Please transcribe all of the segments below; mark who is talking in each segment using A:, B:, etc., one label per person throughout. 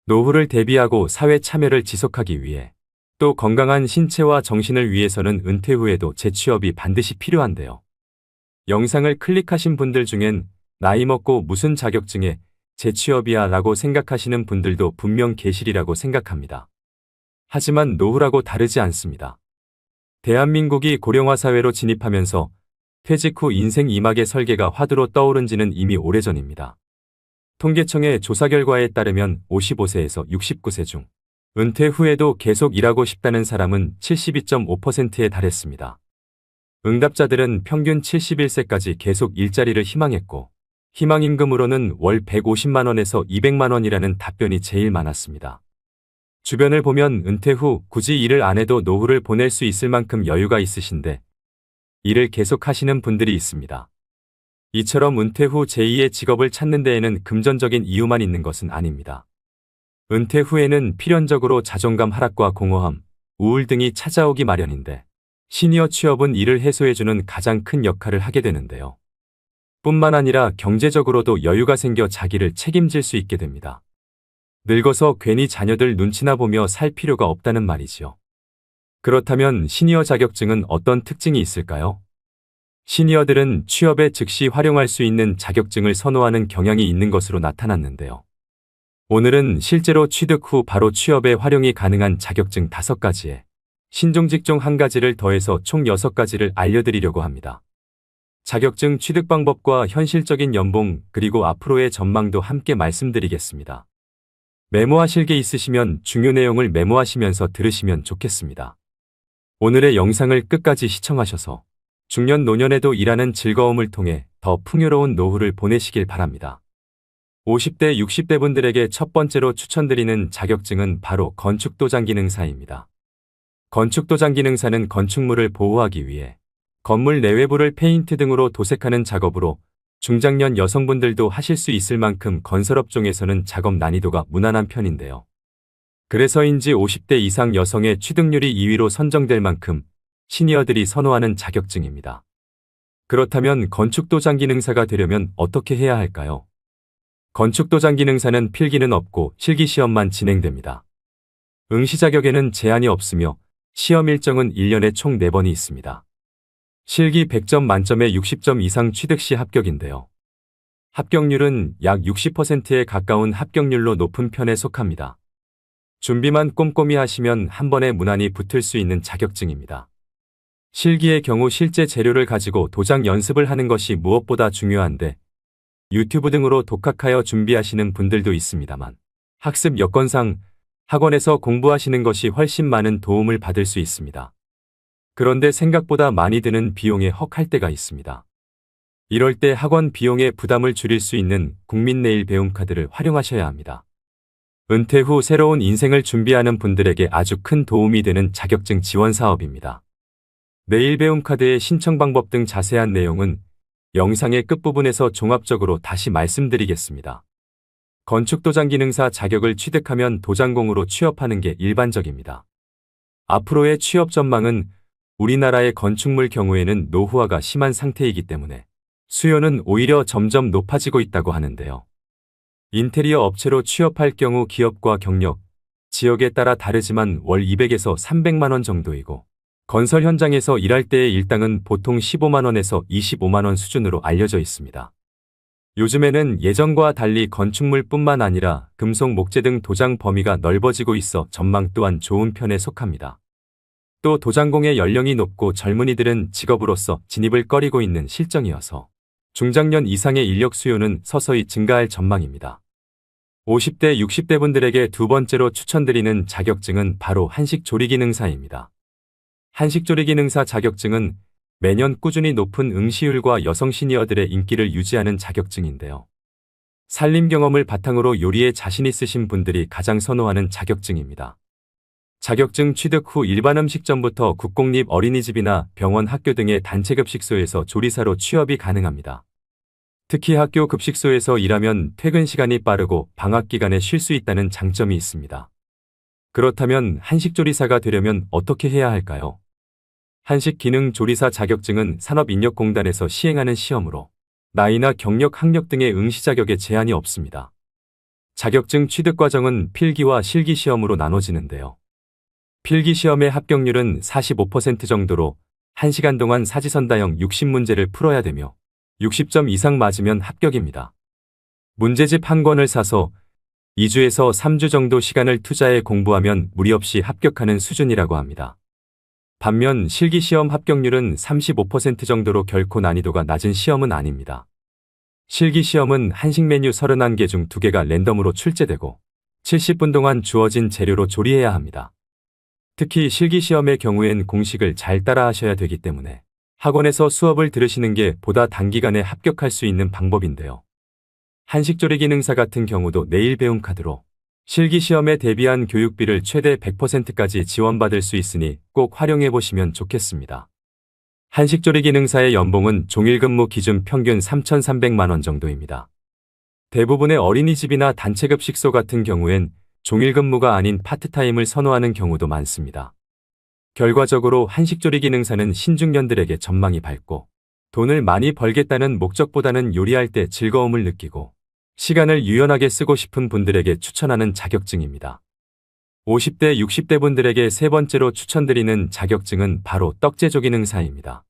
A: 노후를 대비하고 사회 참여를 지속하기 위해 또 건강한 신체와 정신을 위해서는 은퇴 후에도 재취업이 반드시 필요한데요. 영상을 클릭하신 분들 중엔 나이 먹고 무슨 자격증에 재취업이야 라고 생각하시는 분들도 분명 계시리라고 생각합니다. 하지만 노후라고 다르지 않습니다. 대한민국이 고령화 사회로 진입하면서 퇴직 후 인생 2막의 설계가 화두로 떠오른 지는 이미 오래전입니다. 통계청의 조사 결과에 따르면 55세에서 69세 중 은퇴 후에도 계속 일하고 싶다는 사람은 72.5%에 달했습니다. 응답자들은 평균 71세까지 계속 일자리를 희망했고 희망임금으로는 월 150만 원에서 200만 원이라는 답변이 제일 많았습니다. 주변을 보면 은퇴 후 굳이 일을 안 해도 노후를 보낼 수 있을 만큼 여유가 있으신데 일을 계속 하시는 분들이 있습니다. 이처럼 은퇴 후 제2의 직업을 찾는 데에는 금전적인 이유만 있는 것은 아닙니다. 은퇴 후에는 필연적으로 자존감 하락과 공허함, 우울 등이 찾아오기 마련인데 시니어 취업은 이를 해소해주는 가장 큰 역할을 하게 되는데요. 뿐만 아니라 경제적으로도 여유가 생겨 자기를 책임질 수 있게 됩니다. 늙어서 괜히 자녀들 눈치나 보며 살 필요가 없다는 말이지요. 그렇다면 시니어 자격증은 어떤 특징이 있을까요? 시니어들은 취업에 즉시 활용할 수 있는 자격증을 선호하는 경향이 있는 것으로 나타났는데요. 오늘은 실제로 취득 후 바로 취업에 활용이 가능한 자격증 5가지에 신종직종 1가지를 더해서 총 6가지를 알려드리려고 합니다. 자격증 취득 방법과 현실적인 연봉 그리고 앞으로의 전망도 함께 말씀드리겠습니다. 메모하실 게 있으시면 중요 내용을 메모하시면서 들으시면 좋겠습니다. 오늘의 영상을 끝까지 시청하셔서 중년 노년에도 일하는 즐거움을 통해 더 풍요로운 노후를 보내시길 바랍니다. 50대, 60대 분들에게 첫 번째로 추천드리는 자격증은 바로 건축도장기능사입니다. 건축도장기능사는 건축물을 보호하기 위해 건물 내외부를 페인트 등으로 도색하는 작업으로 중장년 여성분들도 하실 수 있을 만큼 건설업종에서는 작업 난이도가 무난한 편인데요. 그래서인지 50대 이상 여성의 취득률이 2위로 선정될 만큼 시니어들이 선호하는 자격증입니다. 그렇다면 건축도장기능사가 되려면 어떻게 해야 할까요? 건축도장기능사는 필기는 없고 실기시험만 진행됩니다. 응시 자격에는 제한이 없으며 시험 일정은 1년에 총 4번이 있습니다. 실기 100점 만점에 60점 이상 취득 시 합격인데요. 합격률은 약 60%에 가까운 합격률로 높은 편에 속합니다. 준비만 꼼꼼히 하시면 한 번에 무난히 붙을 수 있는 자격증입니다. 실기의 경우 실제 재료를 가지고 도장 연습을 하는 것이 무엇보다 중요한데 유튜브 등으로 독학하여 준비하시는 분들도 있습니다만 학습 여건상 학원에서 공부하시는 것이 훨씬 많은 도움을 받을 수 있습니다. 그런데 생각보다 많이 드는 비용에 헉할 때가 있습니다. 이럴 때 학원 비용의 부담을 줄일 수 있는 국민내일배움카드를 활용하셔야 합니다. 은퇴 후 새로운 인생을 준비하는 분들에게 아주 큰 도움이 되는 자격증 지원 사업입니다. 내일배움카드의 신청 방법 등 자세한 내용은 영상의 끝부분에서 종합적으로 다시 말씀드리겠습니다. 건축도장기능사 자격을 취득하면 도장공으로 취업하는 게 일반적입니다. 앞으로의 취업 전망은 우리나라의 건축물 경우에는 노후화가 심한 상태이기 때문에 수요는 오히려 점점 높아지고 있다고 하는데요. 인테리어 업체로 취업할 경우 기업과 경력, 지역에 따라 다르지만 월 200에서 300만 원 정도이고 건설 현장에서 일할 때의 일당은 보통 15만 원에서 25만 원 수준으로 알려져 있습니다. 요즘에는 예전과 달리 건축물뿐만 아니라 금속, 목재 등 도장 범위가 넓어지고 있어 전망 또한 좋은 편에 속합니다. 또 도장공의 연령이 높고 젊은이들은 직업으로서 진입을 꺼리고 있는 실정이어서 중장년 이상의 인력 수요는 서서히 증가할 전망입니다. 50대, 60대 분들에게 두 번째로 추천드리는 자격증은 바로 한식조리기능사입니다. 한식조리기능사 자격증은 매년 꾸준히 높은 응시율과 여성 시니어들의 인기를 유지하는 자격증인데요. 살림 경험을 바탕으로 요리에 자신 있으신 분들이 가장 선호하는 자격증입니다. 자격증 취득 후 일반 음식점부터 국공립 어린이집이나 병원, 학교 등의 단체급식소에서 조리사로 취업이 가능합니다. 특히 학교 급식소에서 일하면 퇴근 시간이 빠르고 방학 기간에 쉴 수 있다는 장점이 있습니다. 그렇다면 한식조리사가 되려면 어떻게 해야 할까요? 한식기능조리사 자격증은 산업인력공단에서 시행하는 시험으로 나이나 경력, 학력 등의 응시 자격에 제한이 없습니다. 자격증 취득 과정은 필기와 실기 시험으로 나눠지는데요. 필기 시험의 합격률은 45% 정도로 1시간 동안 사지선다형 60문제를 풀어야 되며 60점 이상 맞으면 합격입니다. 문제집 한 권을 사서 2주에서 3주 정도 시간을 투자해 공부하면 무리 없이 합격하는 수준이라고 합니다. 반면 실기시험 합격률은 35% 정도로 결코 난이도가 낮은 시험은 아닙니다. 실기시험은 한식 메뉴 31개 중 2개가 랜덤으로 출제되고 70분 동안 주어진 재료로 조리해야 합니다. 특히 실기시험의 경우엔 공식을 잘 따라 하셔야 되기 때문에 학원에서 수업을 들으시는 게 보다 단기간에 합격할 수 있는 방법인데요. 한식조리 기능사 같은 경우도 내일 배움 카드로 실기시험에 대비한 교육비를 최대 100%까지 지원받을 수 있으니 꼭 활용해 보시면 좋겠습니다. 한식조리 기능사의 연봉은 종일근무 기준 평균 3,300만 원 정도입니다. 대부분의 어린이집이나 단체급식소 같은 경우엔 종일근무가 아닌 파트타임을 선호하는 경우도 많습니다. 결과적으로 한식조리 기능사는 신중년들에게 전망이 밝고 돈을 많이 벌겠다는 목적보다는 요리할 때 즐거움을 느끼고 시간을 유연하게 쓰고 싶은 분들에게 추천하는 자격증입니다. 50대, 60대 분들에게 세 번째로 추천드리는 자격증은 바로 떡제조 기능사입니다.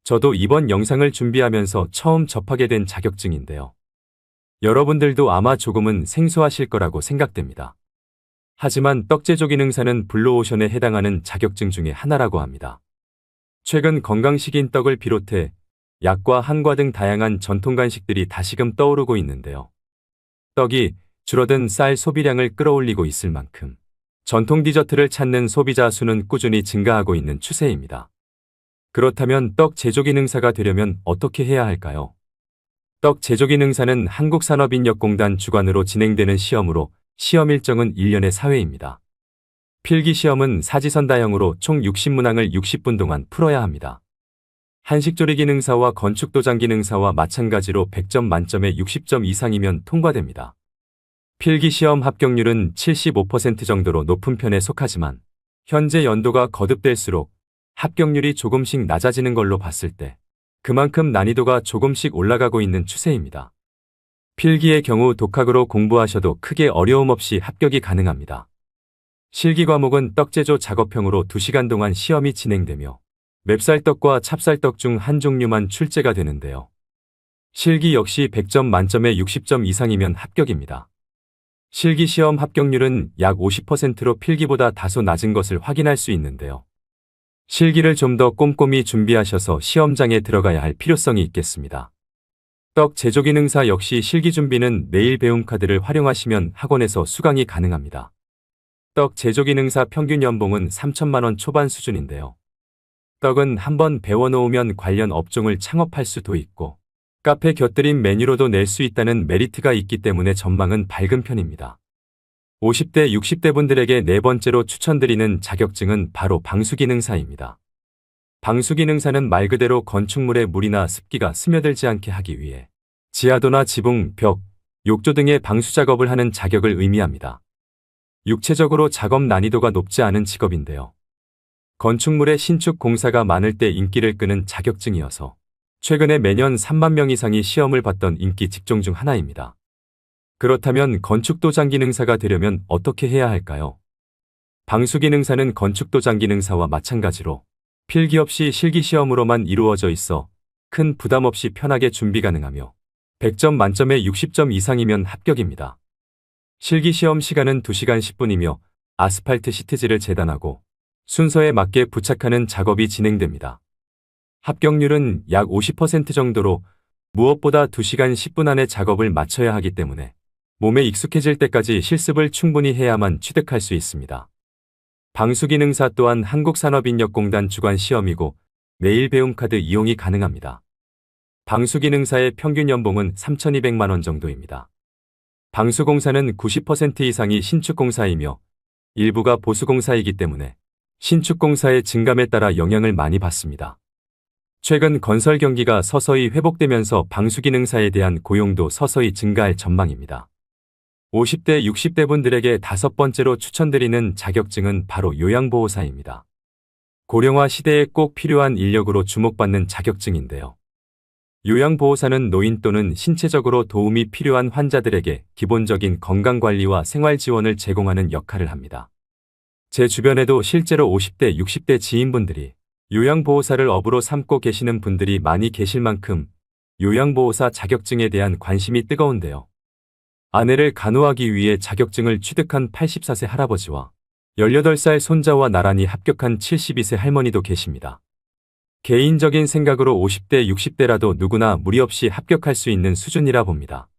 A: 저도 이번 영상을 준비하면서 처음 접하게 된 자격증인데요. 여러분들도 아마 조금은 생소하실 거라고 생각됩니다. 하지만 떡제조 기능사는 블루오션에 해당하는 자격증 중에 하나라고 합니다. 최근 건강식인 떡을 비롯해 약과 한과 등 다양한 전통 간식들이 다시금 떠오르고 있는데요. 떡이 줄어든 쌀 소비량을 끌어올리고 있을 만큼 전통 디저트를 찾는 소비자 수는 꾸준히 증가하고 있는 추세입니다. 그렇다면 떡 제조 기능사가 되려면 어떻게 해야 할까요? 떡 제조 기능사는 한국산업인력공단 주관으로 진행되는 시험으로 시험 일정은 1년에 4회입니다. 필기 시험은 사지선다형으로 총 60문항을 60분 동안 풀어야 합니다. 한식조리 기능사와 건축도장 기능사와 마찬가지로 100점 만점에 60점 이상이면 통과됩니다. 필기 시험 합격률은 75% 정도로 높은 편에 속하지만 현재 연도가 거듭될수록 합격률이 조금씩 낮아지는 걸로 봤을 때 그만큼 난이도가 조금씩 올라가고 있는 추세입니다. 필기의 경우 독학으로 공부하셔도 크게 어려움 없이 합격이 가능합니다. 실기 과목은 떡제조 작업형으로 2시간 동안 시험이 진행되며 맵쌀떡과 찹쌀떡 중 한 종류만 출제가 되는데요. 실기 역시 100점 만점에 60점 이상이면 합격입니다. 실기 시험 합격률은 약 50%로 필기보다 다소 낮은 것을 확인할 수 있는데요. 실기를 좀 더 꼼꼼히 준비하셔서 시험장에 들어가야 할 필요성이 있겠습니다. 떡 제조 기능사 역시 실기 준비는 내일 배움 카드를 활용하시면 학원에서 수강이 가능합니다. 떡 제조 기능사 평균 연봉은 3천만 원 초반 수준인데요. 떡은 한번 배워놓으면 관련 업종을 창업할 수도 있고 카페 곁들인 메뉴로도 낼 수 있다는 메리트가 있기 때문에 전망은 밝은 편입니다. 50대, 60대 분들에게 네 번째로 추천드리는 자격증은 바로 방수기능사입니다. 방수기능사는 말 그대로 건축물에 물이나 습기가 스며들지 않게 하기 위해 지하도나 지붕, 벽, 욕조 등의 방수 작업을 하는 자격을 의미합니다. 육체적으로 작업 난이도가 높지 않은 직업인데요. 건축물의 신축 공사가 많을 때 인기를 끄는 자격증이어서 최근에 매년 3만 명 이상이 시험을 봤던 인기 직종 중 하나입니다. 그렇다면 건축도장 기능사가 되려면 어떻게 해야 할까요? 방수기능사는 건축도장 기능사와 마찬가지로 필기 없이 실기시험으로만 이루어져 있어 큰 부담 없이 편하게 준비 가능하며 100점 만점에 60점 이상이면 합격입니다. 실기시험 시간은 2시간 10분이며 아스팔트 시트지를 재단하고 순서에 맞게 부착하는 작업이 진행됩니다. 합격률은 약 50% 정도로 무엇보다 2시간 10분 안에 작업을 마쳐야 하기 때문에 몸에 익숙해질 때까지 실습을 충분히 해야만 취득할 수 있습니다. 방수기능사 또한 한국산업인력공단 주관 시험이고 내일 배움 카드 이용이 가능합니다. 방수기능사의 평균 연봉은 3,200만 원 정도입니다. 방수공사는 90% 이상이 신축공사이며 일부가 보수공사이기 때문에 신축공사의 증감에 따라 영향을 많이 받습니다. 최근 건설 경기가 서서히 회복되면서 방수기능사에 대한 고용도 서서히 증가할 전망입니다. 50대, 60대 분들에게 다섯 번째로 추천드리는 자격증은 바로 요양보호사입니다. 고령화 시대에 꼭 필요한 인력으로 주목받는 자격증인데요. 요양보호사는 노인 또는 신체적으로 도움이 필요한 환자들에게 기본적인 건강관리와 생활지원을 제공하는 역할을 합니다. 제 주변에도 실제로 50대, 60대 지인분들이 요양보호사를 업으로 삼고 계시는 분들이 많이 계실 만큼 요양보호사 자격증에 대한 관심이 뜨거운데요. 아내를 간호하기 위해 자격증을 취득한 84세 할아버지와 18살 손자와 나란히 합격한 72세 할머니도 계십니다. 개인적인 생각으로 50대, 60대라도 누구나 무리 없이 합격할 수 있는 수준이라 봅니다.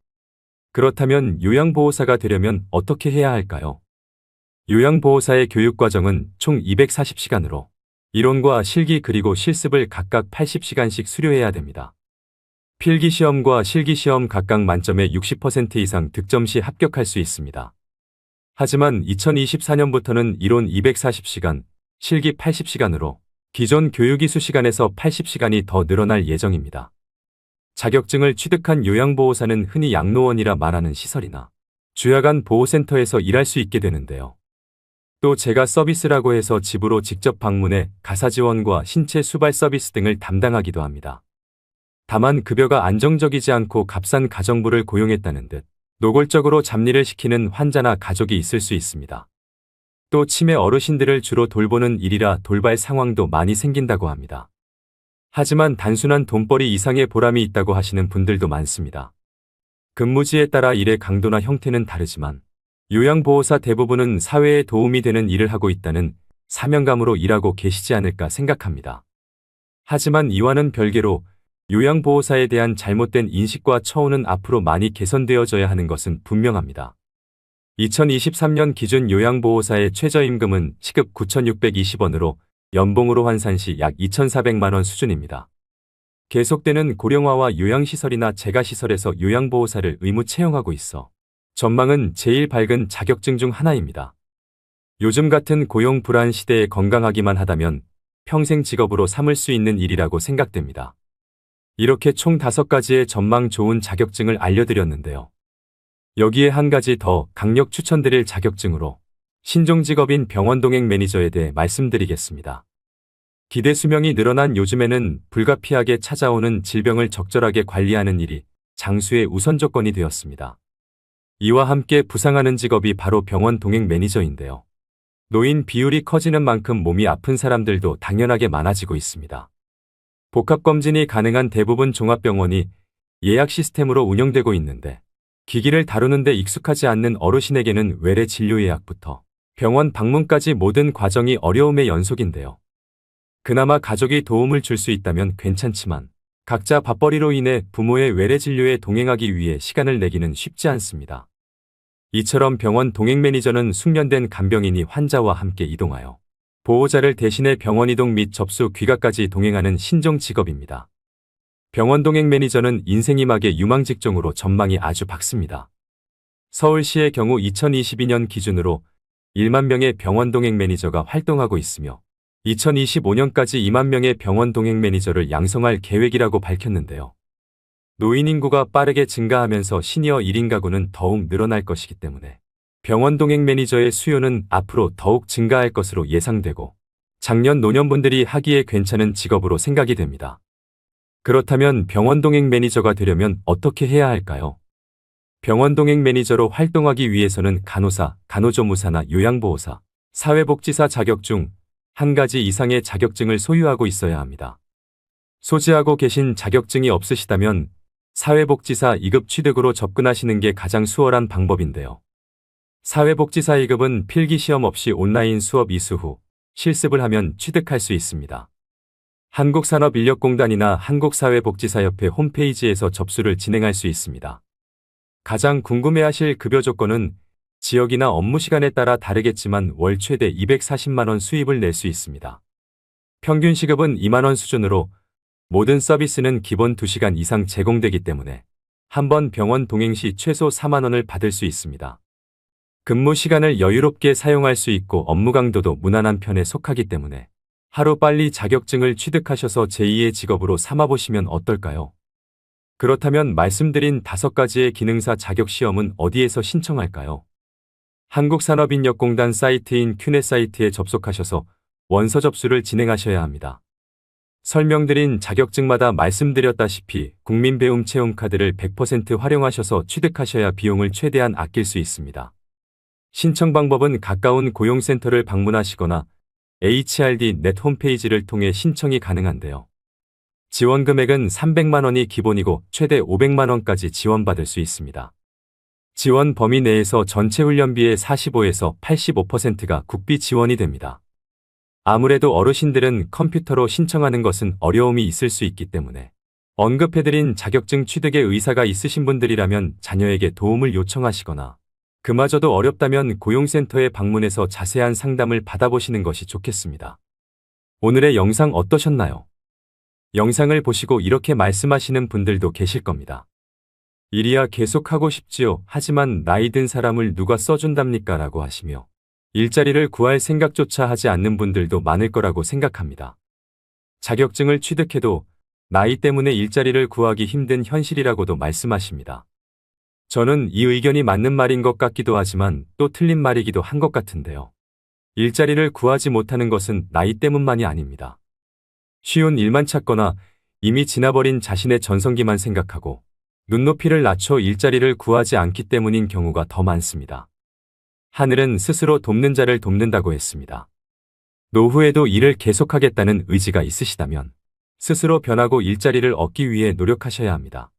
A: 그렇다면 요양보호사가 되려면 어떻게 해야 할까요? 요양보호사의 교육과정은 총 240시간으로 이론과 실기 그리고 실습을 각각 80시간씩 수료해야 됩니다. 필기시험과 실기시험 각각 만점에 60% 이상 득점 시 합격할 수 있습니다. 하지만 2024년부터는 이론 240시간, 실기 80시간으로 기존 교육이수 시간에서 80시간이 더 늘어날 예정입니다. 자격증을 취득한 요양보호사는 흔히 양로원이라 말하는 시설이나 주야간 보호센터에서 일할 수 있게 되는데요. 또 제가 서비스라고 해서 집으로 직접 방문해 가사지원과 신체 수발 서비스 등을 담당하기도 합니다. 다만 급여가 안정적이지 않고 값싼 가정부를 고용했다는 듯 노골적으로 잡일을 시키는 환자나 가족이 있을 수 있습니다. 또 치매 어르신들을 주로 돌보는 일이라 돌발 상황도 많이 생긴다고 합니다. 하지만 단순한 돈벌이 이상의 보람이 있다고 하시는 분들도 많습니다. 근무지에 따라 일의 강도나 형태는 다르지만 요양보호사 대부분은 사회에 도움이 되는 일을 하고 있다는 사명감으로 일하고 계시지 않을까 생각합니다. 하지만 이와는 별개로 요양보호사에 대한 잘못된 인식과 처우는 앞으로 많이 개선되어져야 하는 것은 분명합니다. 2023년 기준 요양보호사의 최저임금은 시급 9,620원으로 연봉으로 환산 시 약 2,400만 원 수준입니다. 계속되는 고령화와 요양시설이나 재가시설에서 요양보호사를 의무 채용하고 있어 전망은 제일 밝은 자격증 중 하나입니다. 요즘 같은 고용 불안 시대에 건강하기만 하다면 평생 직업으로 삼을 수 있는 일이라고 생각됩니다. 이렇게 총 5가지의 전망 좋은 자격증을 알려드렸는데요. 여기에 한 가지 더 강력 추천드릴 자격증으로 신종직업인 병원동행 매니저에 대해 말씀드리겠습니다. 기대 수명이 늘어난 요즘에는 불가피하게 찾아오는 질병을 적절하게 관리하는 일이 장수의 우선 조건이 되었습니다. 이와 함께 부상하는 직업이 바로 병원 동행 매니저인데요. 노인 비율이 커지는 만큼 몸이 아픈 사람들도 당연하게 많아지고 있습니다. 복합검진이 가능한 대부분 종합병원이 예약 시스템으로 운영되고 있는데 기기를 다루는데 익숙하지 않는 어르신에게는 외래 진료 예약부터 병원 방문까지 모든 과정이 어려움의 연속인데요. 그나마 가족이 도움을 줄 수 있다면 괜찮지만 각자 밥벌이로 인해 부모의 외래 진료에 동행하기 위해 시간을 내기는 쉽지 않습니다. 이처럼 병원 동행 매니저는 숙련된 간병인이 환자와 함께 이동하여 보호자를 대신해 병원 이동 및 접수 귀가까지 동행하는 신종 직업입니다. 병원 동행 매니저는 인생이막의 유망 직종으로 전망이 아주 밝습니다. 서울시의 경우 2022년 기준으로 1만 명의 병원 동행 매니저가 활동하고 있으며 2025년까지 2만 명의 병원 동행 매니저를 양성할 계획이라고 밝혔는데요. 노인 인구가 빠르게 증가하면서 시니어 1인 가구는 더욱 늘어날 것이기 때문에 병원 동행 매니저의 수요는 앞으로 더욱 증가할 것으로 예상되고 장년 노년분들이 하기에 괜찮은 직업으로 생각이 됩니다. 그렇다면 병원 동행 매니저가 되려면 어떻게 해야 할까요? 병원 동행 매니저로 활동하기 위해서는 간호사, 간호조무사나 요양보호사, 사회복지사 자격 중 한 가지 이상의 자격증을 소유하고 있어야 합니다. 소지하고 계신 자격증이 없으시다면 사회복지사 2급 취득으로 접근하시는 게 가장 수월한 방법인데요. 사회복지사 2급은 필기시험 없이 온라인 수업 이수 후 실습을 하면 취득할 수 있습니다. 한국산업인력공단이나 한국사회복지사협회 홈페이지에서 접수를 진행할 수 있습니다. 가장 궁금해하실 급여 조건은 지역이나 업무 시간에 따라 다르겠지만 월 최대 240만 원 수입을 낼 수 있습니다. 평균 시급은 2만 원 수준으로 모든 서비스는 기본 2시간 이상 제공되기 때문에 한 번 병원 동행 시 최소 4만 원을 받을 수 있습니다. 근무 시간을 여유롭게 사용할 수 있고 업무 강도도 무난한 편에 속하기 때문에 하루 빨리 자격증을 취득하셔서 제2의 직업으로 삼아보시면 어떨까요? 그렇다면 말씀드린 5가지의 기능사 자격시험은 어디에서 신청할까요? 한국산업인력공단 사이트인 큐넷 사이트에 접속하셔서 원서 접수를 진행하셔야 합니다. 설명드린 자격증마다 말씀드렸다시피 국민배움 체험카드를 100% 활용하셔서 취득하셔야 비용을 최대한 아낄 수 있습니다. 신청 방법은 가까운 고용센터를 방문하시거나 HRD.net 홈페이지를 통해 신청이 가능한데요. 지원 금액은 300만 원이 기본이고 최대 500만 원까지 지원받을 수 있습니다. 지원 범위 내에서 전체 훈련비의 45에서 85%가 국비 지원이 됩니다. 아무래도 어르신들은 컴퓨터로 신청하는 것은 어려움이 있을 수 있기 때문에 언급해드린 자격증 취득에 의사가 있으신 분들이라면 자녀에게 도움을 요청하시거나 그마저도 어렵다면 고용센터에 방문해서 자세한 상담을 받아보시는 것이 좋겠습니다. 오늘의 영상 어떠셨나요? 영상을 보시고 이렇게 말씀하시는 분들도 계실 겁니다. 일이야 계속 하고 싶지요. 하지만 나이 든 사람을 누가 써준답니까? 라고 하시며 일자리를 구할 생각조차 하지 않는 분들도 많을 거라고 생각합니다. 자격증을 취득해도 나이 때문에 일자리를 구하기 힘든 현실이라고도 말씀하십니다. 저는 이 의견이 맞는 말인 것 같기도 하지만 또 틀린 말이기도 한 것 같은데요. 일자리를 구하지 못하는 것은 나이 때문만이 아닙니다. 쉬운 일만 찾거나 이미 지나버린 자신의 전성기만 생각하고 눈높이를 낮춰 일자리를 구하지 않기 때문인 경우가 더 많습니다. 하늘은 스스로 돕는 자를 돕는다고 했습니다. 노후에도 일을 계속하겠다는 의지가 있으시다면 스스로 변하고 일자리를 얻기 위해 노력하셔야 합니다.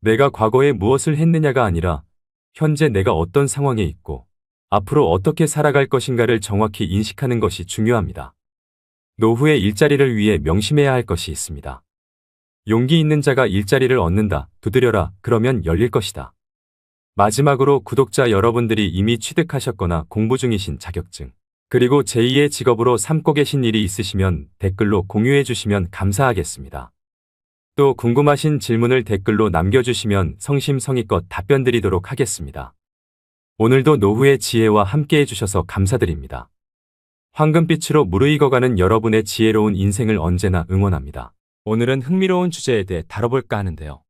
A: 내가 과거에 무엇을 했느냐가 아니라 현재 내가 어떤 상황에 있고 앞으로 어떻게 살아갈 것인가를 정확히 인식하는 것이 중요합니다. 노후의 일자리를 위해 명심해야 할 것이 있습니다. 용기 있는 자가 일자리를 얻는다. 두드려라. 그러면 열릴 것이다. 마지막으로 구독자 여러분들이 이미 취득하셨거나 공부 중이신 자격증, 그리고 제2의 직업으로 삼고 계신 일이 있으시면 댓글로 공유해 주시면 감사하겠습니다. 또 궁금하신 질문을 댓글로 남겨주시면 성심성의껏 답변 드리도록 하겠습니다. 오늘도 노후의 지혜와 함께 해주셔서 감사드립니다. 황금빛으로 무르익어가는 여러분의 지혜로운 인생을 언제나 응원합니다. 오늘은 흥미로운 주제에 대해 다뤄볼까 하는데요.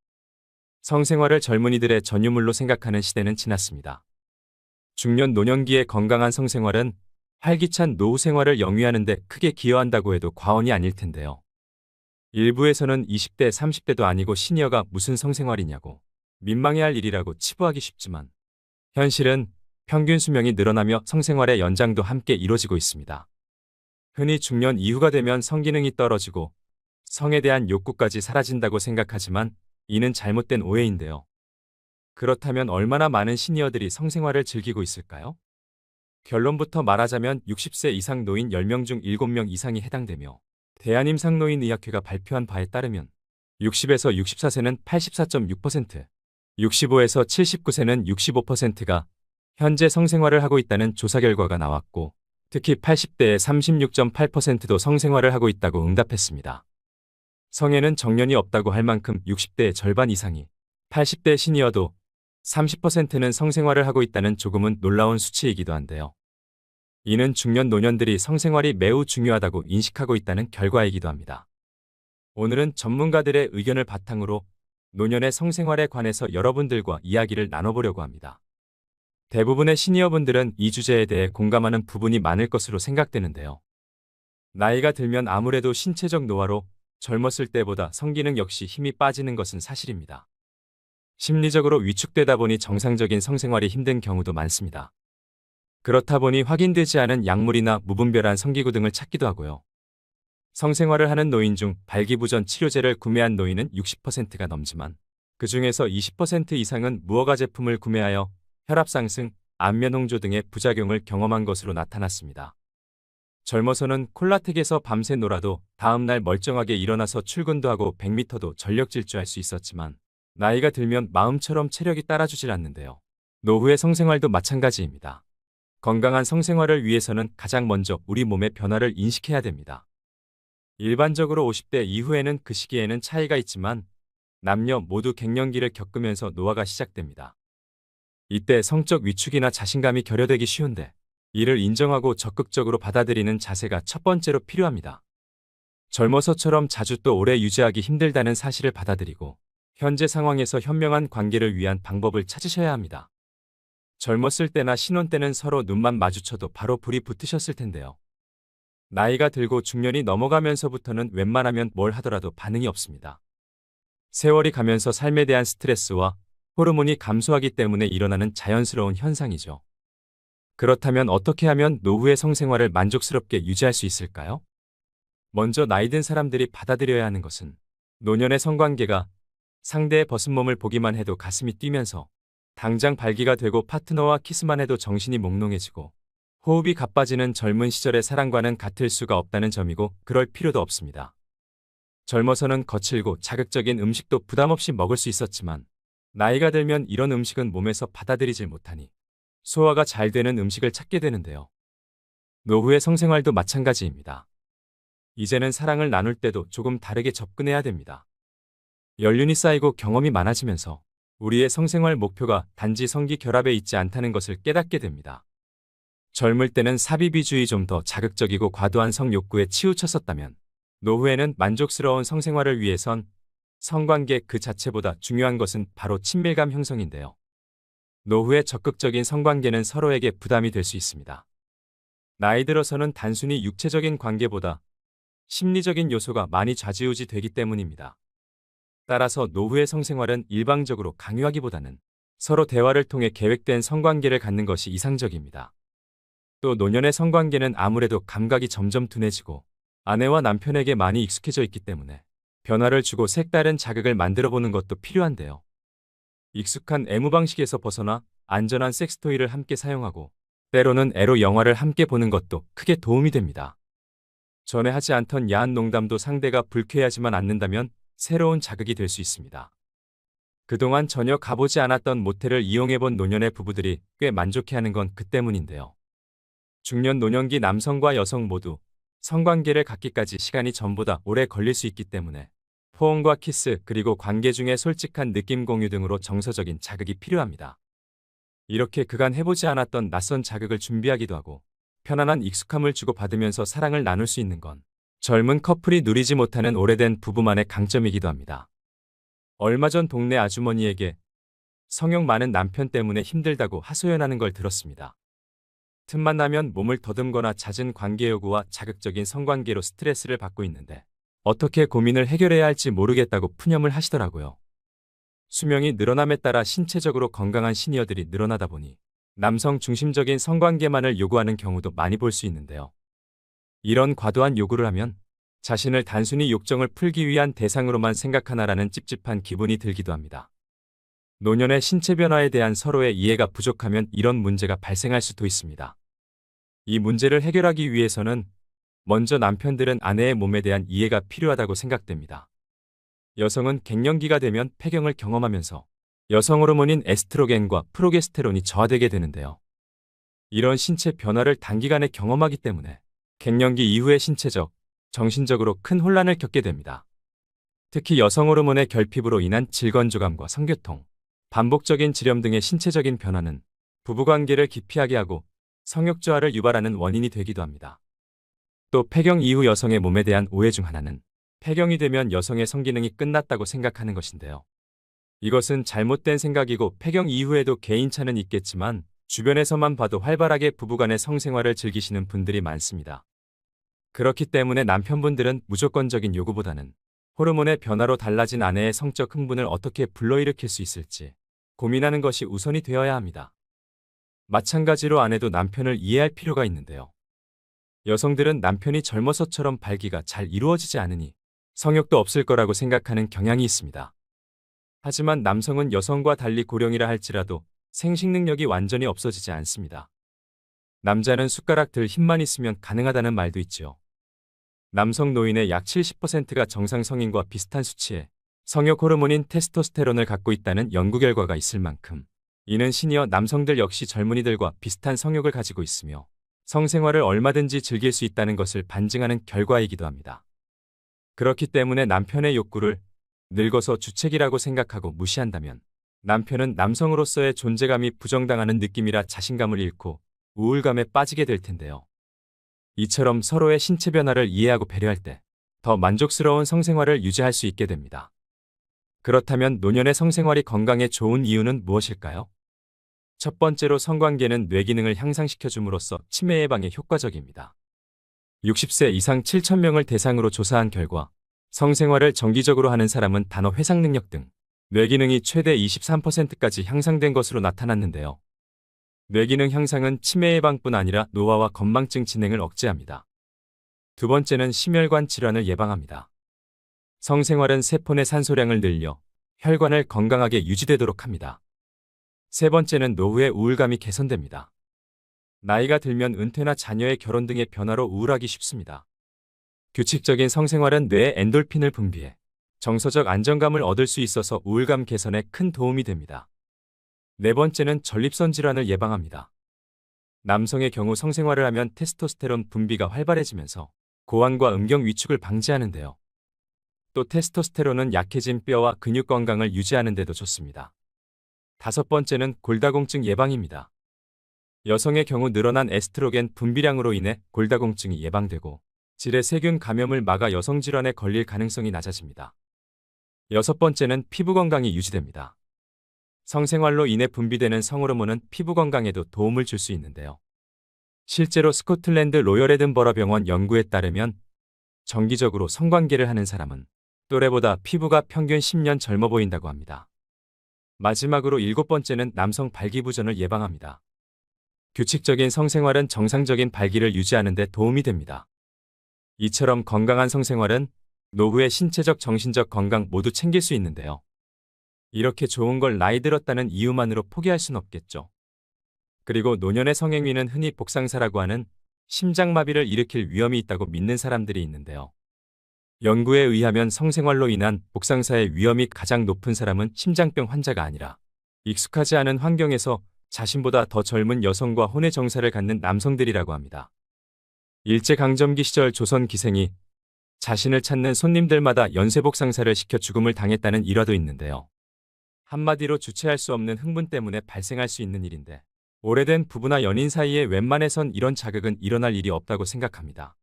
A: 성생활을 젊은이들의 전유물로 생각하는 시대는 지났습니다. 중년 노년기의 건강한 성생활은 활기찬 노후 생활을 영위하는 데 크게 기여한다고 해도 과언이 아닐 텐데요. 일부에서는 20대, 30대도 아니고 시니어가 무슨 성생활이냐고 민망해할 일이라고 치부하기 쉽지만 현실은 평균 수명이 늘어나며 성생활의 연장도 함께 이루어지고 있습니다. 흔히 중년 이후가 되면 성기능이 떨어지고 성에 대한 욕구까지 사라진다고 생각하지만 이는 잘못된 오해인데요. 그렇다면 얼마나 많은 시니어들이 성생활을 즐기고 있을까요? 결론부터 말하자면 60세 이상 노인 10명 중 7명 이상이 해당되며 대한임상노인의학회가 발표한 바에 따르면 60에서 64세는 84.6%, 65에서 79세는 65%가 현재 성생활을 하고 있다는 조사 결과가 나왔고 특히 80대의 36.8%도 성생활을 하고 있다고 응답했습니다. 성에는 정년이 없다고 할 만큼 60대의 절반 이상이 80대 시니어도 30%는 성생활을 하고 있다는 조금은 놀라운 수치이기도 한데요. 이는 중년 노년들이 성생활이 매우 중요하다고 인식하고 있다는 결과이기도 합니다. 오늘은 전문가들의 의견을 바탕으로 노년의 성생활에 관해서 여러분들과 이야기를 나눠보려고 합니다. 대부분의 시니어분들은 이 주제에 대해 공감하는 부분이 많을 것으로 생각되는데요. 나이가 들면 아무래도 신체적 노화로 젊었을 때보다 성기능 역시 힘이 빠지는 것은 사실입니다. 심리적으로 위축되다 보니 정상적인 성생활이 힘든 경우도 많습니다. 그렇다 보니 확인되지 않은 약물이나 무분별한 성기구 등을 찾기도 하고요. 성생활을 하는 노인 중 발기부전 치료제를 구매한 노인은 60%가 넘지만 그 중에서 20% 이상은 무허가 제품을 구매하여 혈압 상승, 안면 홍조 등의 부작용을 경험한 것으로 나타났습니다. 젊어서는 콜라텍에서 밤새 놀아도 다음날 멀쩡하게 일어나서 출근도 하고 100m도 전력 질주할 수 있었지만 나이가 들면 마음처럼 체력이 따라주질 않는데요. 노후의 성생활도 마찬가지입니다. 건강한 성생활을 위해서는 가장 먼저 우리 몸의 변화를 인식해야 됩니다. 일반적으로 50대 이후에는 그 시기에는 차이가 있지만 남녀 모두 갱년기를 겪으면서 노화가 시작됩니다. 이때 성적 위축이나 자신감이 결여되기 쉬운데 이를 인정하고 적극적으로 받아들이는 자세가 첫 번째로 필요합니다. 젊어서처럼 자주 또 오래 유지하기 힘들다는 사실을 받아들이고 현재 상황에서 현명한 관계를 위한 방법을 찾으셔야 합니다. 젊었을 때나 신혼 때는 서로 눈만 마주쳐도 바로 불이 붙으셨을 텐데요. 나이가 들고 중년이 넘어가면서부터는 웬만하면 뭘 하더라도 반응이 없습니다. 세월이 가면서 삶에 대한 스트레스와 호르몬이 감소하기 때문에 일어나는 자연스러운 현상이죠. 그렇다면 어떻게 하면 노후의 성생활을 만족스럽게 유지할 수 있을까요? 먼저 나이 든 사람들이 받아들여야 하는 것은 노년의 성관계가 상대의 벗은 몸을 보기만 해도 가슴이 뛰면서 당장 발기가 되고 파트너와 키스만 해도 정신이 몽롱해지고 호흡이 가빠지는 젊은 시절의 사랑과는 같을 수가 없다는 점이고 그럴 필요도 없습니다. 젊어서는 거칠고 자극적인 음식도 부담 없이 먹을 수 있었지만 나이가 들면 이런 음식은 몸에서 받아들이질 못하니 소화가 잘 되는 음식을 찾게 되는데요. 노후의 성생활도 마찬가지입니다. 이제는 사랑을 나눌 때도 조금 다르게 접근해야 됩니다. 연륜이 쌓이고 경험이 많아지면서 우리의 성생활 목표가 단지 성기 결합에 있지 않다는 것을 깨닫게 됩니다. 젊을 때는 사비비주의 좀 더 자극적이고 과도한 성욕구에 치우쳤었다면 노후에는 만족스러운 성생활을 위해선 성관계 그 자체보다 중요한 것은 바로 친밀감 형성인데요. 노후의 적극적인 성관계는 서로에게 부담이 될 수 있습니다. 나이 들어서는 단순히 육체적인 관계보다 심리적인 요소가 많이 좌지우지 되기 때문입니다. 따라서 노후의 성생활은 일방적으로 강요하기보다는 서로 대화를 통해 계획된 성관계를 갖는 것이 이상적입니다. 또 노년의 성관계는 아무래도 감각이 점점 둔해지고 아내와 남편에게 많이 익숙해져 있기 때문에 변화를 주고 색다른 자극을 만들어 보는 것도 필요한데요. 익숙한 애무 방식에서 벗어나 안전한 섹스토이를 함께 사용하고 때로는 에로 영화를 함께 보는 것도 크게 도움이 됩니다. 전에 하지 않던 야한 농담도 상대가 불쾌해하지만 않는다면 새로운 자극이 될 수 있습니다. 그동안 전혀 가보지 않았던 모텔을 이용해본 노년의 부부들이 꽤 만족해하는 건 그 때문인데요. 중년 노년기 남성과 여성 모두 성관계를 갖기까지 시간이 전보다 오래 걸릴 수 있기 때문에 포옹과 키스 그리고 관계 중에 솔직한 느낌 공유 등으로 정서적인 자극이 필요합니다. 이렇게 그간 해보지 않았던 낯선 자극을 준비하기도 하고 편안한 익숙함을 주고받으면서 사랑을 나눌 수 있는 건 젊은 커플이 누리지 못하는 오래된 부부만의 강점이기도 합니다. 얼마 전 동네 아주머니에게 성욕 많은 남편 때문에 힘들다고 하소연하는 걸 들었습니다. 틈만 나면 몸을 더듬거나 잦은 관계 요구와 자극적인 성관계로 스트레스를 받고 있는데 어떻게 고민을 해결해야 할지 모르겠다고 푸념을 하시더라고요. 수명이 늘어남에 따라 신체적으로 건강한 시니어들이 늘어나다 보니 남성 중심적인 성관계만을 요구하는 경우도 많이 볼 수 있는데요. 이런 과도한 요구를 하면 자신을 단순히 욕정을 풀기 위한 대상으로만 생각하나라는 찝찝한 기분이 들기도 합니다. 노년의 신체 변화에 대한 서로의 이해가 부족하면 이런 문제가 발생할 수도 있습니다. 이 문제를 해결하기 위해서는 먼저 남편들은 아내의 몸에 대한 이해가 필요하다고 생각됩니다. 여성은 갱년기가 되면 폐경을 경험하면서 여성 호르몬인 에스트로겐과 프로게스테론이 저하되게 되는데요. 이런 신체 변화를 단기간에 경험하기 때문에 갱년기 이후의 신체적, 정신적으로 큰 혼란을 겪게 됩니다. 특히 여성 호르몬의 결핍으로 인한 질건조감과 성교통, 반복적인 지렴 등의 신체적인 변화는 부부관계를 기피하게 하고 성욕저하를 유발하는 원인이 되기도 합니다. 또 폐경 이후 여성의 몸에 대한 오해 중 하나는 폐경이 되면 여성의 성기능이 끝났다고 생각하는 것인데요. 이것은 잘못된 생각이고 폐경 이후에도 개인차는 있겠지만 주변에서만 봐도 활발하게 부부간의 성생활을 즐기시는 분들이 많습니다. 그렇기 때문에 남편분들은 무조건적인 요구보다는 호르몬의 변화로 달라진 아내의 성적 흥분을 어떻게 불러일으킬 수 있을지 고민하는 것이 우선이 되어야 합니다. 마찬가지로 아내도 남편을 이해할 필요가 있는데요. 여성들은 남편이 젊어서처럼 발기가 잘 이루어지지 않으니 성욕도 없을 거라고 생각하는 경향이 있습니다. 하지만 남성은 여성과 달리 고령이라 할지라도 생식 능력이 완전히 없어지지 않습니다. 남자는 숟가락 들 힘만 있으면 가능하다는 말도 있지요. 남성 노인의 약 70%가 정상 성인과 비슷한 수치의 성욕 호르몬인 테스토스테론을 갖고 있다는 연구 결과가 있을 만큼 이는 시니어 남성들 역시 젊은이들과 비슷한 성욕을 가지고 있으며 성생활을 얼마든지 즐길 수 있다는 것을 반증하는 결과이기도 합니다. 그렇기 때문에 남편의 욕구를 늙어서 주책이라고 생각하고 무시한다면 남편은 남성으로서의 존재감이 부정당하는 느낌이라 자신감을 잃고 우울감에 빠지게 될 텐데요. 이처럼 서로의 신체 변화를 이해하고 배려할 때 더 만족스러운 성생활을 유지할 수 있게 됩니다. 그렇다면 노년의 성생활이 건강에 좋은 이유는 무엇일까요? 첫 번째로 성관계는 뇌 기능을 향상시켜 줌으로써 치매 예방에 효과적입니다. 60세 이상 7,000명을 대상으로 조사한 결과 성생활을 정기적으로 하는 사람은 단어 회상 능력 등 뇌기능이 최대 23%까지 향상된 것으로 나타났는데요. 뇌기능 향상은 치매 예방뿐 아니라 노화와 건망증 진행을 억제합니다. 두 번째는 심혈관 질환을 예방합니다. 성생활은 세포 내 산소량을 늘려 혈관을 건강하게 유지되도록 합니다. 세 번째는 노후의 우울감이 개선됩니다. 나이가 들면 은퇴나 자녀의 결혼 등의 변화로 우울하기 쉽습니다. 규칙적인 성생활은 뇌에 엔돌핀을 분비해 정서적 안정감을 얻을 수 있어서 우울감 개선에 큰 도움이 됩니다. 네 번째는 전립선 질환을 예방합니다. 남성의 경우 성생활을 하면 테스토스테론 분비가 활발해지면서 고환과 음경 위축을 방지하는데요. 또 테스토스테론은 약해진 뼈와 근육 건강을 유지하는 데도 좋습니다. 다섯 번째는 골다공증 예방입니다. 여성의 경우 늘어난 에스트로겐 분비량으로 인해 골다공증이 예방되고 질의 세균 감염을 막아 여성 질환에 걸릴 가능성이 낮아집니다. 여섯 번째는 피부 건강이 유지됩니다. 성생활로 인해 분비되는 성호르몬은 피부 건강에도 도움을 줄 수 있는데요. 실제로 스코틀랜드 로열 에든버러 병원 연구에 따르면 정기적으로 성관계를 하는 사람은 또래보다 피부가 평균 10년 젊어 보인다고 합니다. 마지막으로 일곱 번째는 남성 발기부전을 예방합니다. 규칙적인 성생활은 정상적인 발기를 유지하는 데 도움이 됩니다. 이처럼 건강한 성생활은 노후의 신체적 정신적 건강 모두 챙길 수 있는데요. 이렇게 좋은 걸 나이 들었다는 이유만으로 포기할 순 없겠죠. 그리고 노년의 성행위는 흔히 복상사라고 하는 심장마비를 일으킬 위험이 있다고 믿는 사람들이 있는데요. 연구에 의하면 성생활로 인한 복상사의 위험이 가장 높은 사람은 심장병 환자가 아니라 익숙하지 않은 환경에서 자신보다 더 젊은 여성과 혼의 정사를 갖는 남성들이라고 합니다. 일제강점기 시절 조선 기생이 자신을 찾는 손님들마다 연쇄복상사를 시켜 죽음을 당했다는 일화도 있는데요. 한마디로 주체할 수 없는 흥분 때문에 발생할 수 있는 일인데 오래된 부부나 연인 사이에 웬만해선 이런 자극은 일어날 일이 없다고 생각합니다.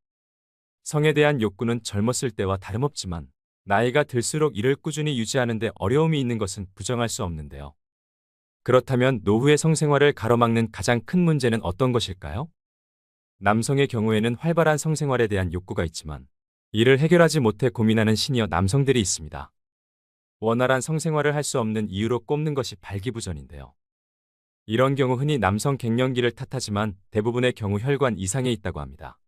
A: 성에 대한 욕구는 젊었을 때와 다름없지만 나이가 들수록 이를 꾸준히 유지하는 데 어려움이 있는 것은 부정할 수 없는데요. 그렇다면 노후의 성생활을 가로막는 가장 큰 문제는 어떤 것일까요? 남성의 경우에는 활발한 성생활에 대한 욕구가 있지만 이를 해결하지 못해 고민하는 시니어 남성들이 있습니다. 원활한 성생활을 할 수 없는 이유로 꼽는 것이 발기부전인데요. 이런 경우 흔히 남성 갱년기를 탓하지만 대부분의 경우 혈관 이상에 있다고 합니다.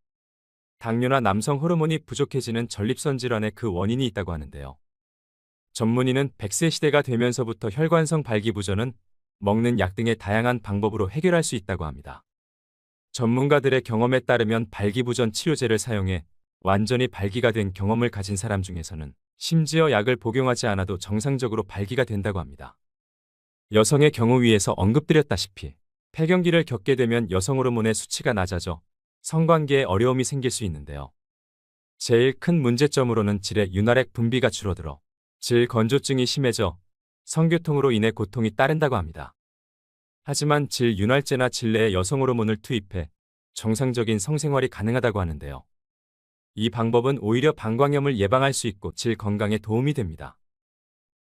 A: 당뇨나 남성 호르몬이 부족해지는 전립선 질환에 그 원인이 있다고 하는데요. 전문의는 100세 시대가 되면서부터 혈관성 발기부전은 먹는 약 등의 다양한 방법으로 해결할 수 있다고 합니다. 전문가들의 경험에 따르면 발기부전 치료제를 사용해 완전히 발기가 된 경험을 가진 사람 중에서는 심지어 약을 복용하지 않아도 정상적으로 발기가 된다고 합니다. 여성의 경우 위에서 언급드렸다시피 폐경기를 겪게 되면 여성 호르몬의 수치가 낮아져 성관계에 어려움이 생길 수 있는데요. 제일 큰 문제점으로는 질의 윤활액 분비가 줄어들어 질 건조증이 심해져 성교통으로 인해 고통이 따른다고 합니다. 하지만 질 윤활제나 질 내에 여성 호르몬을 투입해 정상적인 성생활이 가능하다고 하는데요. 이 방법은 오히려 방광염을 예방할 수 있고 질 건강에 도움이 됩니다.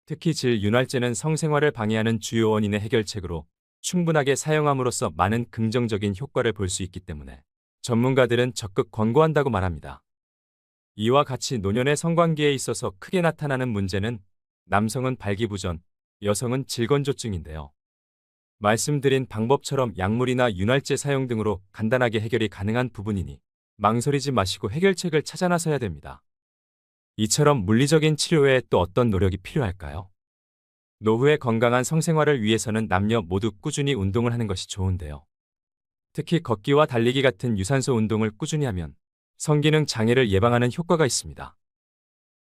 A: 특히 질 윤활제는 성생활을 방해하는 주요 원인의 해결책으로 충분하게 사용함으로써 많은 긍정적인 효과를 볼 수 있기 때문에 전문가들은 적극 권고한다고 말합니다. 이와 같이 노년의 성관계에 있어서 크게 나타나는 문제는 남성은 발기부전, 여성은 질건조증인데요. 말씀드린 방법처럼 약물이나 윤활제 사용 등으로 간단하게 해결이 가능한 부분이니 망설이지 마시고 해결책을 찾아 나서야 됩니다. 이처럼 물리적인 치료 외에 또 어떤 노력이 필요할까요? 노후의 건강한 성생활을 위해서는 남녀 모두 꾸준히 운동을 하는 것이 좋은데요. 특히 걷기와 달리기 같은 유산소 운동을 꾸준히 하면 성기능 장애를 예방하는 효과가 있습니다.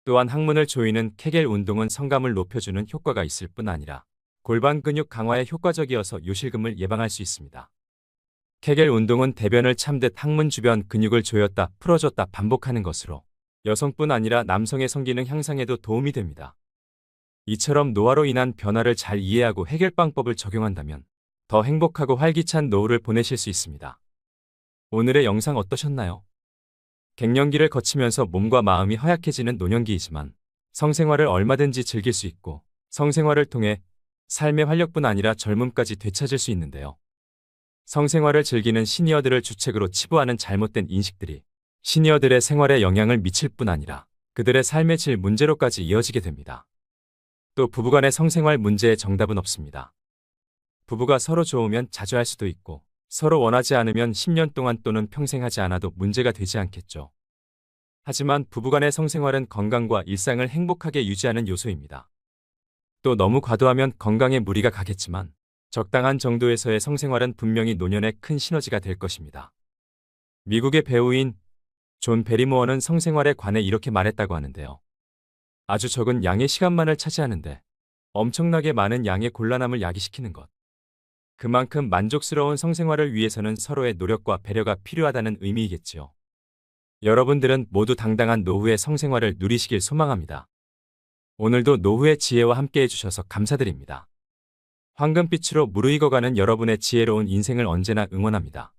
A: 또한 항문을 조이는 케겔 운동은 성감을 높여주는 효과가 있을 뿐 아니라 골반 근육 강화에 효과적이어서 요실금을 예방할 수 있습니다. 케겔 운동은 대변을 참듯 항문 주변 근육을 조였다 풀어줬다 반복하는 것으로 여성뿐 아니라 남성의 성기능 향상에도 도움이 됩니다. 이처럼 노화로 인한 변화를 잘 이해하고 해결방법을 적용한다면 더 행복하고 활기찬 노후를 보내실 수 있습니다. 오늘의 영상 어떠셨나요? 갱년기를 거치면서 몸과 마음이 허약해지는 노년기이지만 성생활을 얼마든지 즐길 수 있고 성생활을 통해 삶의 활력뿐 아니라 젊음까지 되찾을 수 있는데요. 성생활을 즐기는 시니어들을 주책으로 치부하는 잘못된 인식들이 시니어들의 생활에 영향을 미칠 뿐 아니라 그들의 삶의 질 문제로까지 이어지게 됩니다. 또 부부간의 성생활 문제에 정답은 없습니다. 부부가 서로 좋으면 자주 할 수도 있고 서로 원하지 않으면 10년 동안 또는 평생 하지 않아도 문제가 되지 않겠죠. 하지만 부부간의 성생활은 건강과 일상을 행복하게 유지하는 요소입니다. 또 너무 과도하면 건강에 무리가 가겠지만 적당한 정도에서의 성생활은 분명히 노년에 큰 시너지가 될 것입니다. 미국의 배우인 존 베리모어는 성생활에 관해 이렇게 말했다고 하는데요. 아주 적은 양의 시간만을 차지하는데 엄청나게 많은 양의 곤란함을 야기시키는 것. 그만큼 만족스러운 성생활을 위해서는 서로의 노력과 배려가 필요하다는 의미이겠지요. 여러분들은 모두 당당한 노후의 성생활을 누리시길 소망합니다. 오늘도 노후의 지혜와 함께 해주셔서 감사드립니다. 황금빛으로 무르익어가는 여러분의 지혜로운 인생을 언제나 응원합니다.